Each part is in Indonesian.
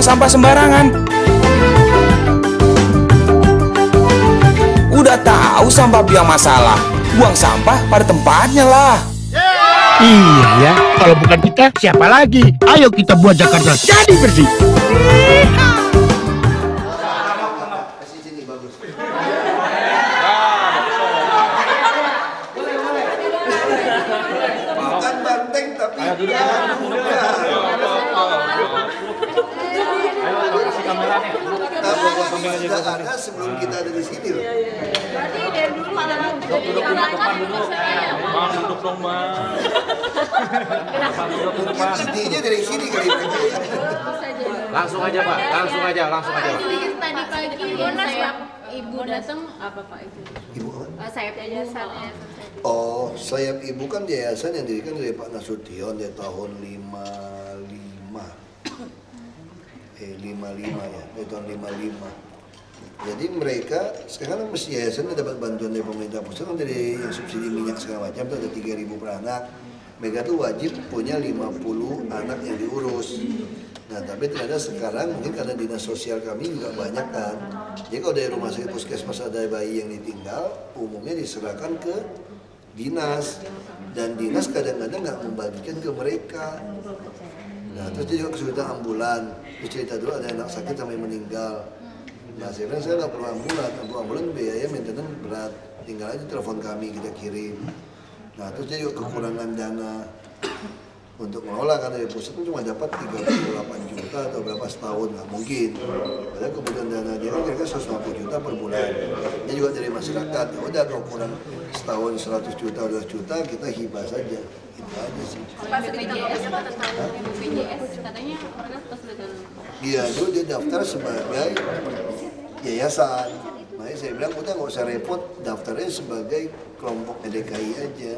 sampah sembarangan. Udah tahu sampah biang masalah, buang sampah pada tempatnya lah. Iya ya, kalau bukan kita siapa lagi? Ayo kita buat Jakarta jadi bersih. Bukan banteng tapi sudah ada sebelum kita ada di sini loh. Berarti dari dulu ada Duduk dong, Bang. Intinya dari sini kali ini. Langsung aja, Pak. Langsung aja. Tadi pagi saya ibu datang apa Pak itu? Ibu apa? Sayap yayasan. Oh, Sayap Ibu kan yayasan yang didirikan dari Pak Nasution dari tahun 55 ya, dari tahun 55. Jadi mereka sekarang mesti yayasan dapat bantuan dari pemerintah pusat kan dari subsidi minyak segala macam itu ada 3.000 per anak. Mereka tuh wajib punya 50 anak yang diurus. Nah tapi ternyata sekarang mungkin karena dinas sosial kami juga banyak kan. Jadi kalau dari rumah sakit puskesmas ada bayi yang ditinggal, umumnya diserahkan ke dinas. Dan dinas kadang-kadang nggak membagikan ke mereka. Nah terus dia juga kesulitan ambulan. Terus cerita dulu ada anak sakit sampai meninggal. Nah saya bilang saya nggak perlu ambulan biaya maintenance berat. Tinggal aja telepon kami kita kirim. Nah terus dia juga kekurangan dana untuk mengelola kan dari pusat itu cuma dapat 38 juta atau berapa setahun, nggak mungkin. Padahal kemudian dana dia kan kira-kira 150 juta per bulan. Dia juga dari masyarakat, ya udah kalau kurang setahun 100 juta, 200 juta kita hibah saja. Itu aja sih. BPJS tentang BPJS katanya mereka kesulitan. Iya, dulu dia daftar sebagai yayasan. Makanya saya bilang udah nggak usah repot, daftarnya sebagai kelompok DKI aja.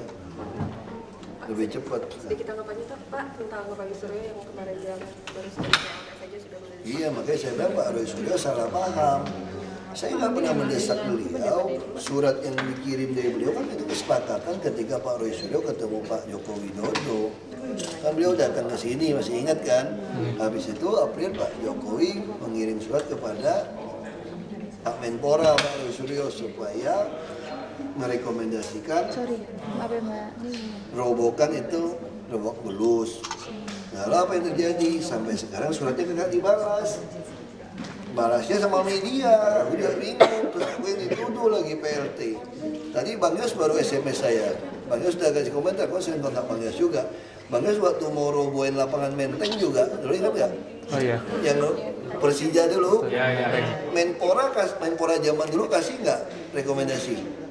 Lebih cepat. Sedikit tanggapannya Pak tentang Pak Suryo yang kemarin bilang baru saja sudah menulis. Iya, makanya saya bilang Pak Roy Suryo salah paham. Saya nggak pernah mendesak beliau. Surat yang dikirim dari beliau kan itu kesepakatan ketika Pak Roy Suryo ketemu Pak Joko Widodo. Kan beliau datang ke sini, masih ingat kan? Habis itu April Pak Jokowi mengirim surat kepada Pak Menpora Pak Roy Suryo supaya merekomendasikan robokan itu robok belus. Nah, lalu apa yang terjadi? Sampai sekarang suratnya nggak dibalas. Balasnya sama media, udah bingung. Terus gue yang dituduh lagi PLT. Tadi Bang Yos baru SMS saya. Bang Yos udah kasih komentar, kok saya kontak Bang Yos juga. Bang Yos waktu mau robohin lapangan Menteng juga, dulu ingat nggak? Oh iya. Yang Persija dulu. Iya. Menpora zaman dulu kasih nggak rekomendasi?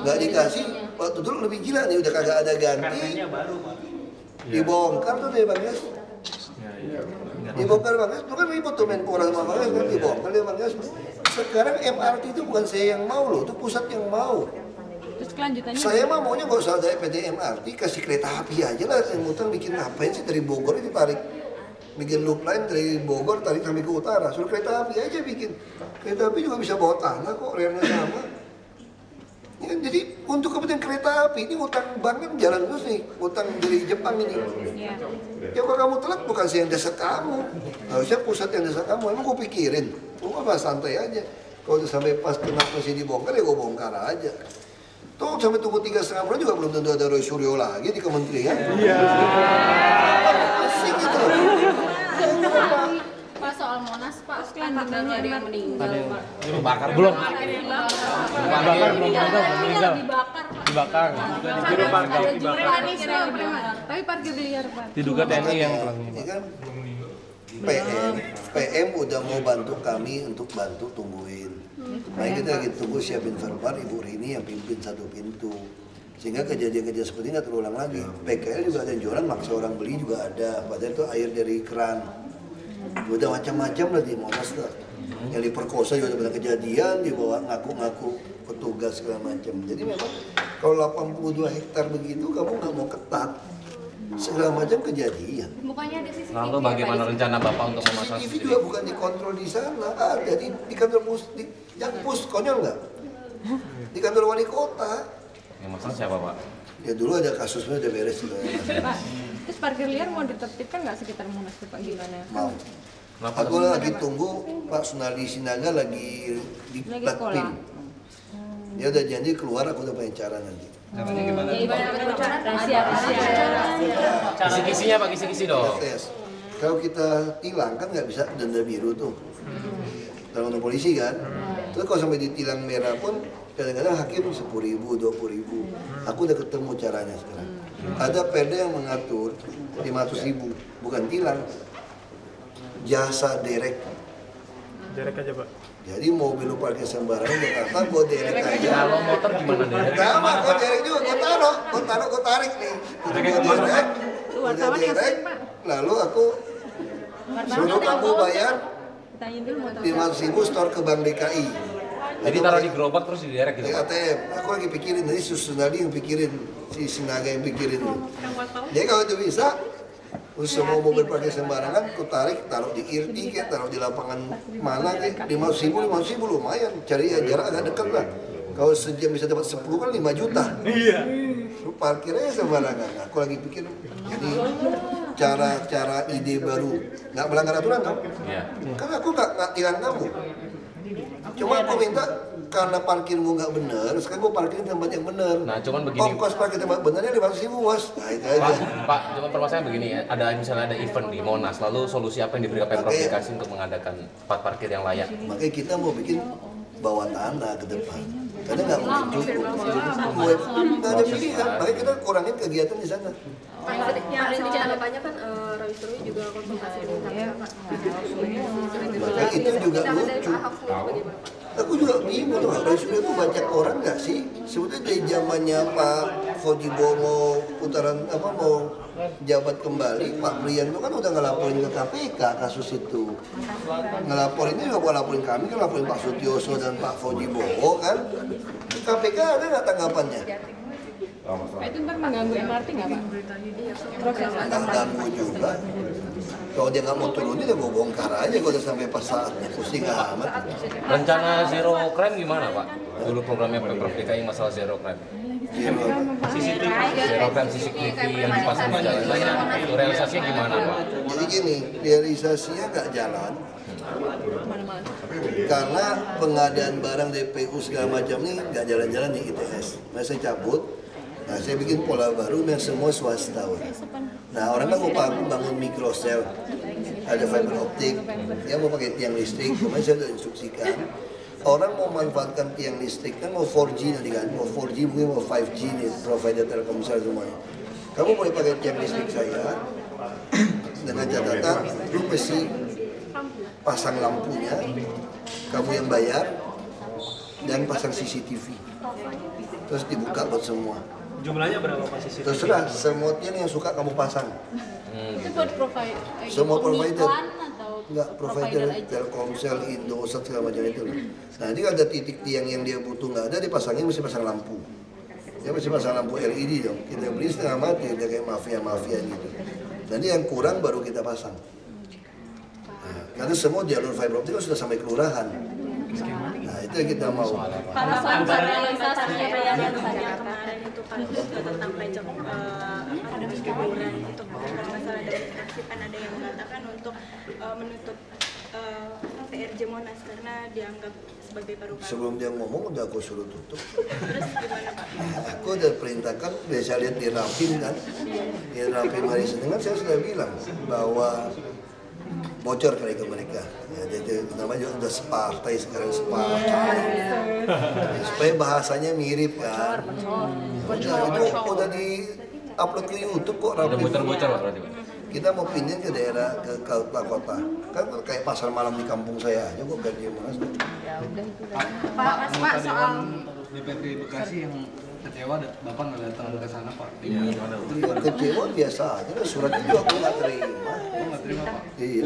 Nggak dikasih. Waktu dulu lebih gila nih, udah kagak ada ganti. Dibongkar tuh deh Bang Yos. Dibongkar Bang Yos, itu kan ribut tuh Menpora sama Bang Yos kan dibongkar deh Bang Yos. Sekarang MRT itu bukan saya yang mau loh, itu pusat yang mau. Terus kelanjutannya Saya mah maunya nggak usah ada PT MRT, kasih kereta api aja lah. Yang utang bikin ngapain sih dari Bogor itu tarik, bikin loop line dari Bogor tarik sampai ke utara. Suruh kereta api aja bikin. Kereta api juga bisa bawa tanah kok, relnya sama. Ya, jadi untuk kepentingan kereta api ini utang bank kan jalan terus nih, utang dari Jepang ini. Ya kalau kamu telat bukan saya yang desak kamu, harusnya pusat yang desak kamu. Emang gue pikirin, gue apa santai aja. Kalau udah sampai pas kena masih dibongkar ya gue bongkar aja. Tuh sampai tunggu 3,5 bulan juga belum tentu ada Roy Suryo lagi di kementerian. Iya. Asik gitu. Pak soal Monas Pak, kelanjutannya ada yang meninggal Pak. Dibakar belum? Dibakar. Tapi parkir liar Pak. Diduga TNI yang ini kan PM udah mau bantu kami untuk bantu tungguin. Nah kita lagi tunggu siapin verbal Ibu Rini yang pimpin satu pintu. Sehingga kejadian-kejadian seperti ini nggak terulang lagi. PKL juga ada yang jualan, maksa orang beli juga ada. Padahal itu air dari keran. Udah macam-macam lah di Monas tuh. Yang diperkosa juga ada kejadian, dibawa ngaku-ngaku petugas segala macam. Jadi memang kalau 82 hektar begitu kamu nggak mau ketat, segala macam kejadian. Bukannya ada CCTV. Lalu bagaimana rencana Bapak untuk memasang CCTV juga bukan dikontrol di sana, ada di kantor di Jakpus, konyol nggak? Di kantor wali kota. Yang masang siapa Pak? Ya dulu ada kasusnya udah beres juga. Terus parkir liar mau ditertibkan nggak sekitar Monas tuh Pak, gimana? Mau. Aku lagi tunggu Pak Sunardi Sinaga lagi di Platpin. Dia udah janji keluar, aku udah punya cara nanti. Caranya gimana? Kisi-kisinya Pak, kisi-kisi dong. Tes. Kalau kita tilang kan nggak bisa denda biru tuh. Dalam polisi kan. Terus kalau sampai ditilang merah pun kadang-kadang hakim 10.000, 20.000. Aku udah ketemu caranya sekarang. Ada perda yang mengatur 500.000, bukan tilang, jasa derek. Derek aja Pak. Jadi mobil lu parkir sembarangan Jakarta, gue derek aja. Kalau motor gimana deh? Sama, gue derek juga, gue tarik nih. Gue derek, lalu aku suruh kamu bayar 500.000 store ke Bank DKI. Jadi taruh di gerobak terus di derek gitu. Di ATM, aku lagi pikirin, nanti Sunardi yang pikirin, si Sinaga yang pikirin. Jadi kalau itu bisa, semua mobil parkir sembarangan, aku tarik, taruh di IRT, kayak taruh di lapangan mana, kayak 500.000 lumayan, cari jarak agak dekat lah. Kalau sejam bisa dapat 10 kan 5 juta. Iya. Lu parkirnya sembarangan. Aku lagi pikir, jadi cara ide baru, nggak melanggar aturan kan? Iya. Karena aku nggak tilang kamu. Cuma aku minta karena parkirmu nggak bener, sekarang gue parkir di tempat yang bener. Nah, cuman begini. Ongkos parkir tempat benernya 500.000 bos. Nah, itu aja. Pak, cuma permasalahan begini ya. Misalnya ada event di Monas, lalu solusi apa yang diberikan Pemprov DKI untuk mengadakan tempat parkir yang layak? Makanya kita mau bikin bawah tanah ke depan. Karena nggak mungkin cukup. Nggak ada pilihan. Makanya kita kurangin kegiatan di sana. Yang ada di catatannya kan Roy Suryo juga konsultasi dengan Pak. Makanya itu juga lucu. Aku juga bingung loh, Roy Suryo itu banyak orang nggak sih? Sebetulnya dari zamannya Pak Fauji mau putaran mau jabat kembali, Pak Brian itu kan udah ngelaporin ke KPK kasus itu. Ngelaporinnya juga bukan laporin kami, kan laporin Pak Sutioso dan Pak Fauji Bowo kan. KPK ada nggak tanggapannya? Pak, itu ntar mengganggu MRT nggak Pak? Proses Ganggu juga. Kalau dia nggak mau turunin, dia mau bongkar aja kalau udah sampai pas saatnya, pusing amat. Rencana zero crime gimana Pak? Dulu programnya Pemprov DKI masalah zero crime. Zero crime CCTV yang dipasang di jalan-jalan, itu realisasinya gimana Pak? Jadi gini, realisasinya nggak jalan. Karena pengadaan barang DPU segala macam ini nggak jalan-jalan di ITS. Nah, saya cabut. Nah, saya bikin pola baru yang semua swasta. Nah, orang kan mau bangun mikrosel, ada fiber optik, dia mau pakai tiang listrik, kemarin saya sudah instruksikan. Orang mau manfaatkan tiang listrik, kan mau 4G nanti kan, mau 4G mungkin mau 5G nih, provider Telkomsel semuanya. Kamu boleh pakai tiang listrik saya, dengan catatan, lu mesti pasang lampunya, kamu yang bayar, dan pasang CCTV. Terus dibuka buat semua. Jumlahnya berapa Pak CCTV? Terserah, semua tiang yang suka kamu pasang. Itu buat provider. Semua provider. Atau Enggak, provider Telkomsel, Indosat segala macam itu. Nah, ini ada titik tiang yang dia butuh nggak ada, dipasangnya mesti pasang lampu. Dia mesti pasang lampu LED dong. Kita beli setengah mati, dia kayak mafia-mafia gitu. Nanti yang kurang baru kita pasang. Nah, karena semua jalur fiber optik sudah sampai kelurahan. Nah, itu yang kita mau. Para realisasinya Yang kemarin itu kan tentang pajak hiburan itu bukan masalah dari fraksi, kan ada yang mengatakan untuk menutup PRJ Monas karena dianggap sebagai paru-paru. Sebelum dia ngomong udah aku suruh tutup. Terus gimana Pak? Aku udah perintahkan, biasa lihat di Rapim kan, di Rapim hari Senin kan saya sudah bilang bahwa bocor kali ke mereka. Ya, jadi namanya juga udah separtai sekarang supaya bahasanya mirip kan. Udah di upload ke YouTube kok Ada Rapim. bocor-bocor Pak berarti Pak? Kita mau pindah ke daerah ke kota. Kan kayak pasar malam di kampung saya aja kok gaji Monas. Pak soal DPP Bekasi yang kecewa Bapak nggak datang ke sana Pak. Kecewa biasa aja, suratnya juga aku nggak terima. Nggak terima Pak. Iya.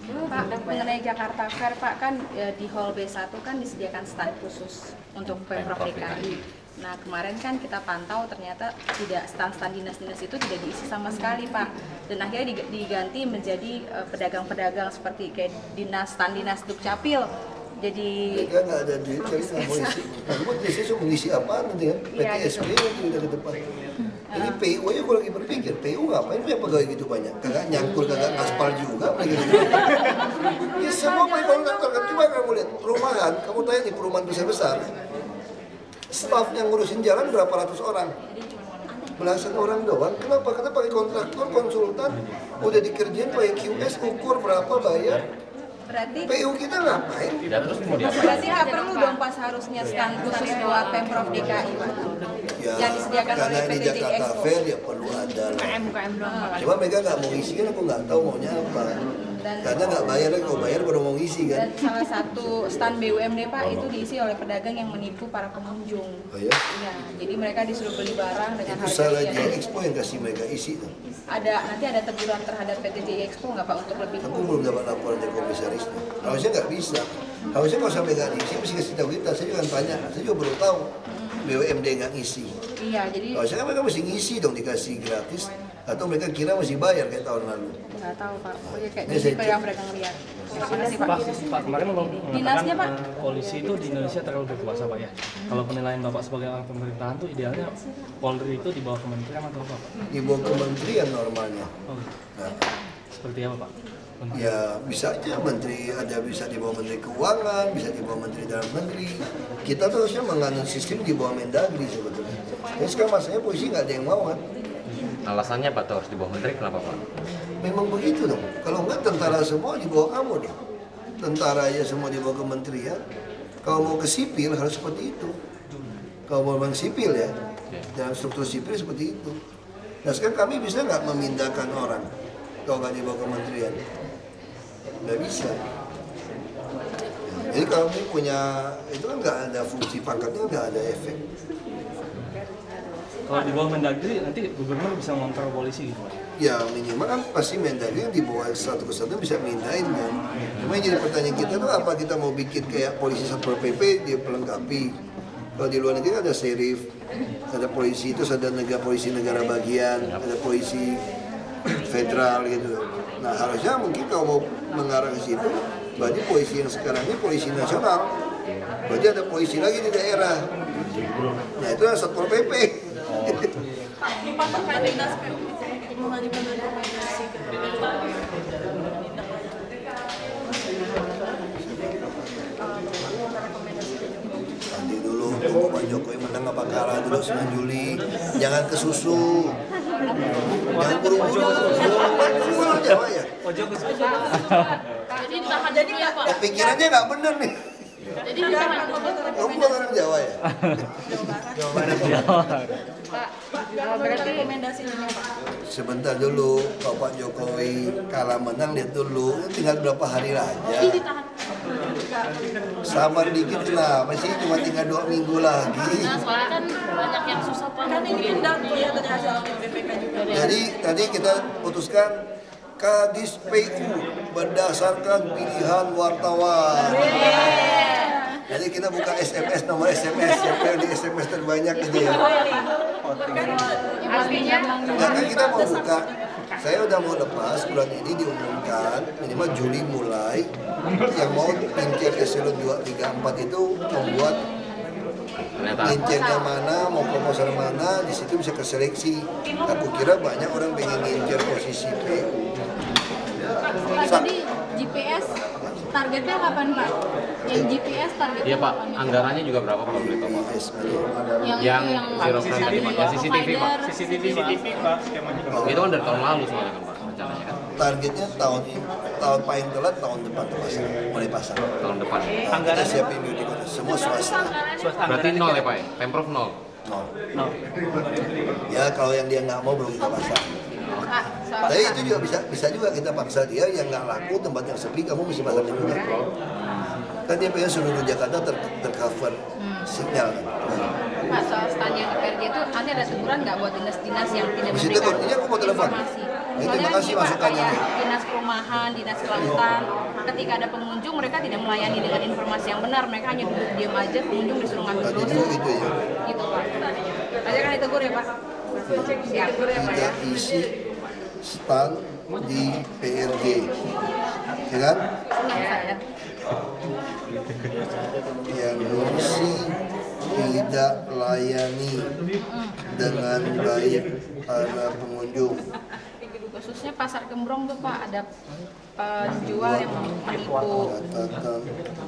Pak, mengenai Jakarta Fair, Pak, kan di Hall B1 kan disediakan stand khusus untuk Pemprov DKI. Nah, kemarin kan kita pantau ternyata tidak stand-stand dinas-dinas itu tidak diisi sama sekali, Pak. Dan akhirnya diganti menjadi pedagang-pedagang seperti kayak stand dinas Dukcapil. Jadi mereka nggak ada duit, jadi nggak mau isi. Nah, buat isi, mengisi apaan nanti kan? PTSP nanti udah ke depan. Ini PU aja gue lagi berpikir, PU ngapain punya pegawai gitu banyak? Kagak nyangkul, kagak ngaspal juga lagi gitu. Ya semua pakai kontraktor kan, coba kamu lihat perumahan, kamu tanya nih perumahan besar-besar, staff yang ngurusin jalan berapa ratus orang? Belasan orang doang. Kenapa? Karena pakai kontraktor, konsultan, udah dikerjain pakai QS, ukur berapa bayar. Berarti PU kita ngapain? Ya terus mau diapain? berarti nggak perlu dong Pak seharusnya stand khusus buat Pemprov DKI Pak? Ya, Yang disediakan karena oleh ini PT Jakarta Expo. Fair ya perlu ada lah. UKM doang Pak. Cuma mereka nggak mau ngisi kan, aku nggak tahu maunya apa. Karena nggak bayar, kalau bayar baru mau ngisi kan. Dan salah satu stand BUMD Pak itu diisi oleh pedagang yang menipu para pengunjung. Oh ya? Iya, jadi mereka disuruh beli barang dengan Itu harga salah sekian. J Expo yang kasih mereka isi tuh. Nanti ada teguran terhadap PT JI Expo nggak Pak untuk lebih? Aku belum dapat laporan dari komisarisnya. Harusnya nggak bisa. Harusnya kalau sampai nggak diisi, mesti kasih tahu kita. Saya juga tanya, saya juga baru tahu BUMD nggak ngisi. Iya, jadi Harusnya kan mereka mesti ngisi dong, dikasih gratis. Atau mereka kira mesti bayar kayak tahun lalu. nggak tahu Pak. Pokoknya kayak Ini saya gitu yang mereka ngeliat. Terima kasih Pak. Pak kemarin Dinasnya, Pak? mengatakan polisi itu di Indonesia terlalu berkuasa Pak ya. Kalau penilaian Bapak sebagai orang pemerintahan tuh idealnya Polri itu di bawah kementerian atau apa Pak? Di bawah kementerian normalnya. Oh, Nah, seperti apa Pak? ya bisa aja menteri, ada bisa di bawah menteri keuangan, bisa di bawah menteri dalam negeri. Kita tuh harusnya menganut sistem di bawah Mendagri sebetulnya. Tapi sekarang masalahnya polisi nggak ada yang mau kan. Alasannya Pak tuh harus di bawah menteri, kenapa Pak? Memang begitu dong. Kalau nggak tentara semua di bawah kamu deh. Tentara aja semua di bawah kementerian. Kalau mau ke sipil harus seperti itu. Kalau mau memang sipil ya, dalam struktur sipil seperti itu. Nah sekarang kami bisa nggak memindahkan orang kalau nggak di bawah kementerian? Nggak bisa. Jadi kami punya, itu kan nggak ada fungsi pangkatnya, nggak ada efek. Kalau di bawah Mendagri nanti gubernur bisa mengontrol polisi gitu Pak? Ya minimal kan pasti Mendagri yang di bawah satu kesatuan bisa mindahin kan. Cuma yang jadi pertanyaan kita tuh apa kita mau bikin kayak polisi Satpol PP dia pelengkapi. Kalau di luar negeri ada serif, ada polisi itu ada polisi negara bagian, ada polisi federal gitu. Nah harusnya mungkin kalau mau mengarah ke situ, berarti polisi yang sekarang ini polisi nasional. Berarti ada polisi lagi di daerah. Nah itu yang Satpol PP. Pak terkait dinas PU mengajukan rekomendasi ke Nanti dulu tunggu Pak Jokowi menang apa kalah dulu 9 Juli. Jangan kesusu. Jangan buru-buru. Buru-buru Jawa ya. Jadi ditahan jadi ya Pak. Pikirannya nggak bener nih. Jadi ditahan dulu. Kamu bukan orang Jawa ya? Pak, berarti rekomendasi ini Pak. Sebentar dulu, kalau Pak Jokowi kalah menang lihat dulu, tinggal berapa hari aja. Sabar dikit kenapa sih, cuma tinggal 2 minggu lagi. Nah, soalnya kan banyak yang susah Pak. Kan ini pindah kelihatan hasil audit BPK juga. Jadi tadi kita putuskan Kadis PU berdasarkan pilihan wartawan. Jadi kita buka SMS, nomor SMS, siapa yang di SMS terbanyak gitu ya. Artinya Nah, kan kita mau buka, saya udah mau lepas bulan ini diumumkan, minimal Juli mulai, yang mau incer eselon 2, 3, 4 itu membuat incernya mana, mau proposal mana, di situ bisa keseleksi. Aku kira banyak orang pengen ngincer posisi PU. Pak, jadi GPS targetnya kapan Pak? Yang GPS targetnya Iya Pak, kapan? anggarannya juga berapa Pak boleh tahu Pak? Yang zero crime tadi Pak, yang CCTV Pak. CCTV Pak, skemanya gimana? Itu kan dari tahun lalu soalnya kan Pak, rencananya kan. Targetnya tahun ini, tahun paling telat tahun depan terpasang, mulai pasang. Tahun depan. Kita siapin dulu di kota, semua swasta. Berarti nol ya Pak ya? Pemprov nol. No. Ya kalau yang dia nggak mau belum kita pasang. Pak, soal Tapi itu juga bisa juga kita paksa dia yang nggak laku tempat yang sepi kamu mesti pasangin juga. Kan dia pengen seluruh Jakarta tercover sinyal kan. Pak, soal stand yang DPRD itu nanti ada teguran nggak buat dinas-dinas yang tidak Mesti memberikan tegur, ini aku mau telepon. informasi? Ini Soalnya terima kasih Pak, masukannya kayak nih. dinas perumahan, dinas kelautan, ketika ada pengunjung mereka tidak melayani dengan informasi yang benar, mereka hanya duduk diam aja, pengunjung disuruh ngambil Tadi brosur, itu ya. gitu Pak. Tadi kan ditegur ya Pak? Diatur ya Pak ya? Tidak isi stand di PRJ, ya kan? Yang ngisi tidak layani dengan baik para pengunjung. Khususnya pasar Gembrong tuh Pak, ada penjual yang menipu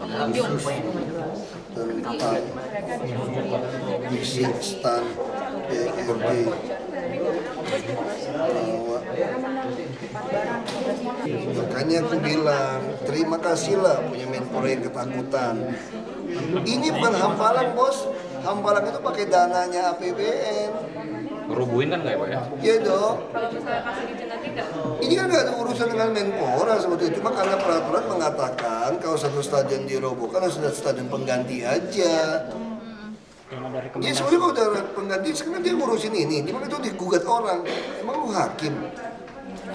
pengunjung. Tentang fisik stand PRJ. Makanya aku bilang, terima kasihlah punya Menpora yang ketakutan. Ini bukan hampalan bos, hampalan itu pakai dananya APBN. Ngerubuhin kan nggak ya Pak ya? Iya dong. Kalau misalnya kasih izin nanti nggak? Ini kan nggak ada urusan dengan Menpora sebetulnya, cuma karena peraturan mengatakan kalau satu stadion dirobohkan harus ada stadion pengganti aja. Ya sebenarnya kalau udah pengganti, sekarang dia ngurusin ini, dimana itu digugat orang. Emang lu hakim?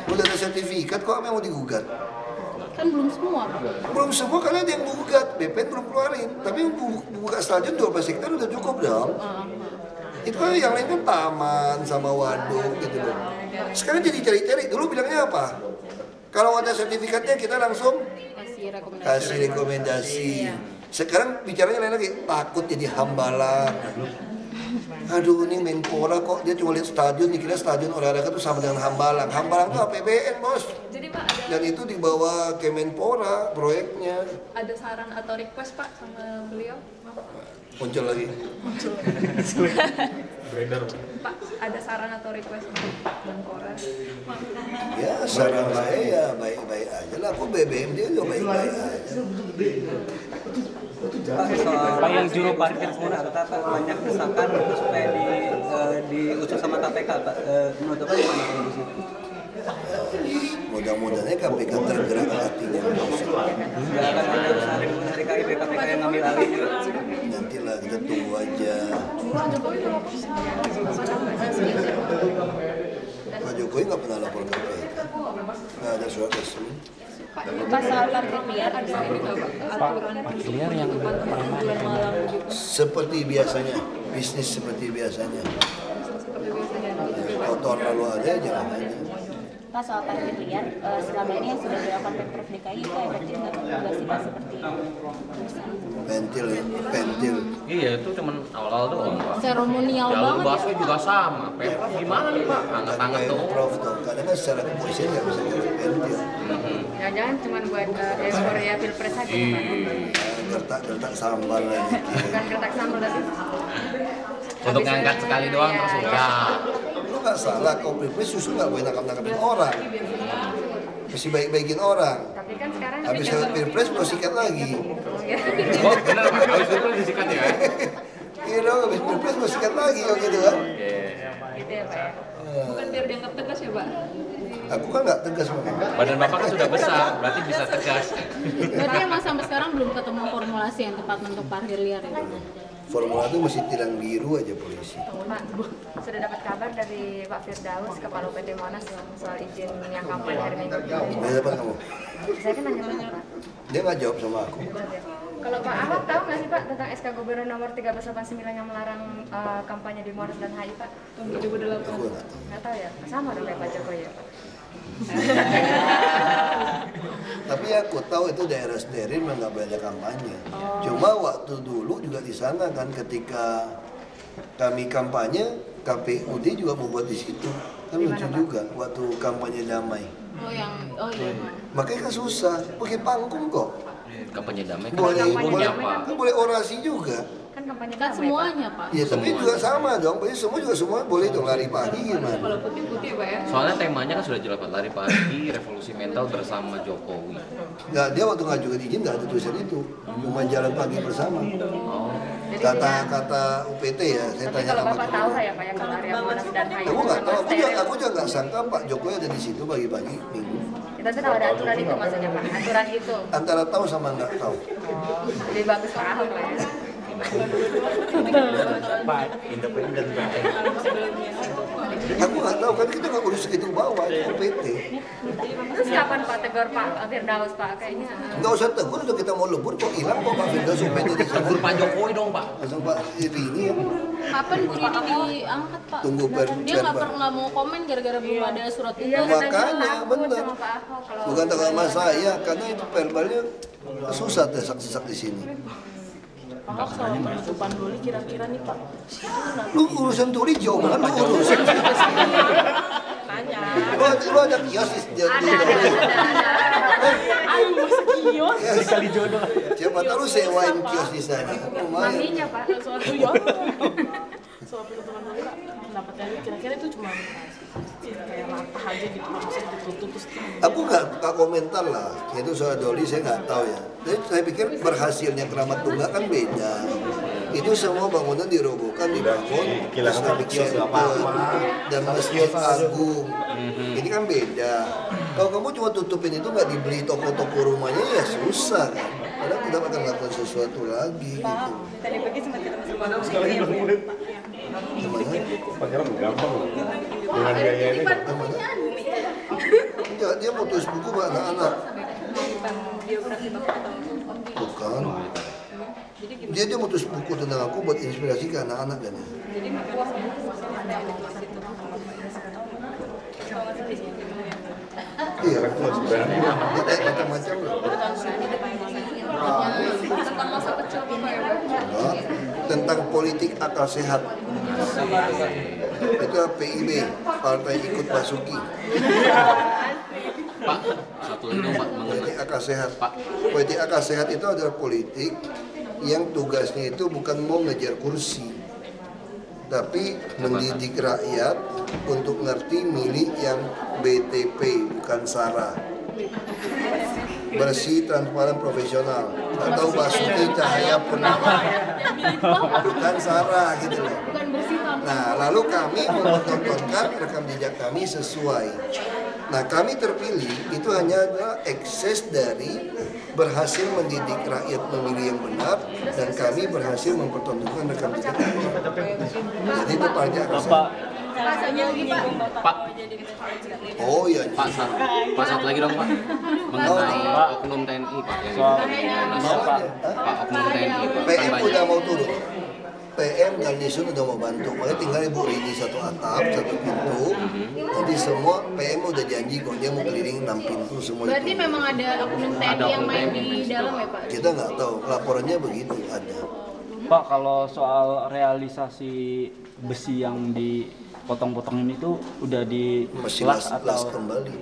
Udah ada sertifikat kok emang mau digugat? Kan belum semua. Belum semua karena ada yang gugat, BPN belum keluarin. Tapi buka stadion 12 hektar udah cukup dong. Itu kan yang lain kan taman sama waduk gitu loh. Sekarang jadi cari-cari, dulu bilangnya apa? Kalau ada sertifikatnya kita langsung kasih rekomendasi. Sekarang bicaranya lain lagi, takut jadi hambalang. Aduh ini Menpora kok dia cuma lihat stadion, dikira stadion olahraga itu sama dengan hambalang. Hambalang itu APBN bos. Jadi Pak ada Dan itu dibawa ke Menpora proyeknya. ada saran atau request Pak sama beliau? Muncul lagi. Pak ada saran atau request untuk Menpora? Ya saran saya ya baik-baik aja lah. Aku BBM dia juga baik-baik aja. Pak yang juru parkir semua kata Pak banyak desakan supaya diusut sama KPK Pak. Menurut Bapak gimana kondisi? Mudah-mudahan KPK tergerak hatinya. Nggak akan ada usaha dari KPK yang ngambil alih juga. Nantilah kita tunggu aja. Pak Jokowi nggak pernah lapor ke KPK. Nggak ada surat resmi. Pasal parkir liar ada ini nggak Pak? Aturan yang bulan malam gitu. Seperti biasanya, bisnis seperti biasanya. Kotor lalu ada, jangan aja. Pak soal parkir liar, selama ini yang sudah dilakukan Pemprov DKI itu efektif nggak tugasnya seperti Pentil ya, pentil. Iya itu cuman awal-awal doang Pak. Seremonial Jalur banget busway ya. juga sama. Pemprov gimana nih Pak? Anget-anget tuh. Prof dong, kadang kan secara kepolisian nggak bisa jadi pentil. Jangan-jangan cuma buat euforia pilpres aja Pak. Gertak-gertak sambal lagi. Bukan kertak sambal tapi. Untuk ngangkat sekali doang terus udah. Lu nggak salah, kalau pilpres susu nggak boleh nakap-nakapin orang. Mesti baik-baikin orang. Tapi kan sekarang Habis lewat pilpres mau sikat lagi. Oh benar Pak, habis itu disikat ya. Iya dong, habis pilpres mau sikat lagi kalau gitu kan. gitu ya Pak ya. Bukan biar dianggap tegas ya Pak? Aku kan nggak tegas memang. Badan Bapak kan sudah besar, berarti bisa tegas. Berarti emang sampai sekarang belum ketemu formulasi yang tepat untuk parkir liar ya? Formula itu mesti tilang biru aja polisi. Pak, sudah dapat kabar dari Pak Firdaus, Kepala PT Monas soal izin yang kampanye hari Minggu. Dia dapat kamu? Saya kan nanya Pak. Dia nggak jawab sama aku. Kalau Pak Ahok tahu nggak sih Pak tentang SK Gubernur nomor 1389 yang melarang kampanye di Monas dan HI Pak? Tahun 2008. Aku nggak tahu. Nggak tahu ya? Sama dong kayak Pak Jokowi ya Pak? Tapi aku tahu itu daerah steril memang nggak boleh ada kampanye. Cuma waktu dulu juga di sana kan ketika kami kampanye, KPUD juga membuat di situ. Kan lucu juga waktu kampanye damai. Oh iya. Makanya kan susah, pakai panggung kok. Kampanye damai kan Boleh, umumnya boleh, Pak. kan boleh orasi juga. Kan kampanye Kan damai, semuanya Pak. Ya tapi juga sama dong, jadi semua boleh dong lari pagi gimana? Kalau putih-putih Pak ya? Soalnya temanya kan sudah jelas Pak, lari pagi, revolusi mental bersama Jokowi. Nggak, dia waktu ngajukan izin nggak ada tulisan itu, cuma jalan pagi bersama. Kata UPT ya, saya Tapi tanya kalau sama Bapak tahu lah ya Pak ya kalau area Monas dan HI Aku nggak tahu, steril. aku juga nggak sangka Pak Jokowi ada di situ pagi-pagi minggu. Kita tuh kalau ada aturan itu maksudnya Pak, aturan itu. Antara tahu sama nggak tahu. Lebih bagus Pak Ahok lah ya. Pak, independen Pak. Aku nggak tahu kan kita nggak urus segitu bawah, itu PT. Terus kapan Pak tegur Pak Firdaus Pak? Kayaknya Nggak usah tegur, udah kita mau lebur kok hilang kok Pak Firdaus PT di sana. Tegur Pak Jokowi dong Pak. Langsung Pak ini ya. Kapan Bu Rini diangkat Pak? Tunggu Dia nggak mau komen gara-gara belum ada surat itu. Makanya benar. Bukan takut sama saya, karena itu verbalnya susah deh saksi-saksi di sini. Pak, soal penutupan Doli kira-kira nih Pak, Lu urusan Doli jauh banget lu urusan. nanya. Lu ada kios di Doli. Ayo masuk kios. Sekali jodoh. Siapa tahu lu sewain kios di sana. maminya Pak. Soal penutupan Doli Pak, pendapatnya kira-kira itu cuma kayak latah aja gitu, maksudnya ditutup terus. Aku nggak komentar lah, itu soal Doli saya nggak tahu ya. Jadi saya pikir berhasilnya Keramat Tunggal kan beda. Itu semua bangunan dirobohkan, dibangun Islamic Center dan Masjid Agung. Ini kan beda. Kalau kamu cuma tutupin itu nggak dibeli toko-toko rumahnya ya susah kan. Padahal kita akan lakukan sesuatu lagi gitu. Tadi pagi sempat ketemu sama Pangeran gampang loh. Dengan biaya ini. Enggak, dia mau tulis buku buat anak-anak. biografi Bapak atau Bukan. Dia mau tulis buku tentang aku buat inspirasi ke anak-anak kan. jadi puas Iya, macam-macam loh. Tentang masa kecil Bapak ya Pak? Tentang politik akal sehat. Itu PIB, Partai Ikut Basuki. Pak, satu lagi dong Pak, Politik akal sehat. Politik akal sehat itu adalah politik yang tugasnya itu bukan mau ngejar kursi, tapi mendidik rakyat untuk ngerti milih yang BTP bukan SARA, bersih, transparan, profesional, atau Basuki Cahaya Purnama bukan SARA gitu loh. Nah lalu kami mempertontonkan rekam jejak kami sesuai. Nah kami terpilih itu hanya adalah ekses dari berhasil mendidik rakyat memilih yang benar, dan kami berhasil mempertontonkan rekam jejak kami. Jadi itu pajak Pak. Pak. Oh iya. Pak, satu lagi dong Pak. Mengenai oknum TNI Pak yang Pak oknum TNI Pak. PM udah mau turun. PM dan Nisun udah mau bantu, makanya tinggal Ibu Rini satu atap, satu pintu. Jadi semua PM udah janji kok dia mau keliling 6 pintu semua. Berarti itu. memang ada oknum TNI yang main di dalam ya Pak? Kita nggak tahu, laporannya begitu ada. Pak, kalau soal realisasi besi yang dipotong-potongin itu udah di Masih las kembali.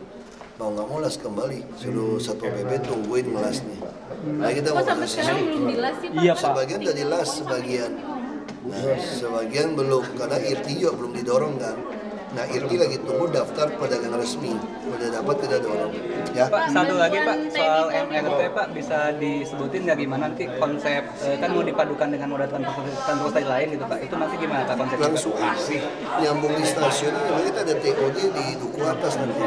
Mau nggak mau las kembali, suruh Satpol PP tungguin melasnya. Nah kita mau Sampai sekarang belum dilas sih Pak? Iya Pak. Sebagian udah dilas, sebagian. Nah, sebagian belum, karena IRT juga belum didorong kan. Nah, IRT lagi tunggu daftar pedagang resmi. Udah dapat kita dorong. Ya. Pak, satu lagi Pak, soal MRT Pak, bisa disebutin nggak gimana nanti konsep, kan mau dipadukan dengan moda transportasi lain gitu Pak, itu nanti gimana Pak konsepnya? Langsung asih nyambung di stasiun, memang kita ada TOD di Duku Atas nanti.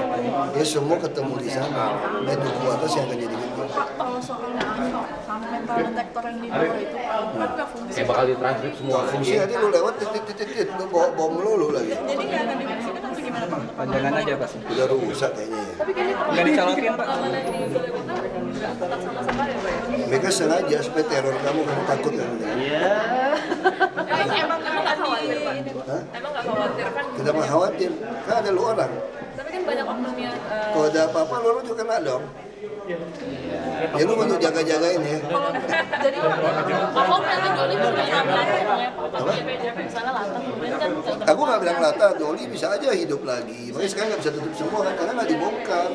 Ya semua ketemu di sana. Nah, Duku Atas yang akan jadi gitu. Pak, kalau soal metal detektor yang di bawah itu Pak, kan nggak fungsi. Kayak bakal ditranskrip semua. Fungsi nanti lu lewat titit, lu bawa melulu lagi. Jadi nggak akan difungsikan atau gimana Pak? Panjangan aja Pak. Udah rusak kayaknya ya. Tapi kayaknya Nggak dicolokin Pak. tetap sama-sama ya Pak ya? Mereka sengaja supaya teror kamu takut kan? Iya. Emang nggak khawatir Pak? Hah? Emang nggak khawatir kan? Kita mah khawatir, kan ada lu orang. Tapi kan banyak oknum yang Kalau ada apa-apa lu juga kena dong. Ya lu untuk jaga-jagain ya. jadi kalau ternyata Doli bisa latah ya Pak, JP sana latah kemudian kan Aku nggak bilang lata, Doli bisa aja hidup lagi. Makanya sekarang nggak bisa tutup semua kan, karena nggak dibongkar.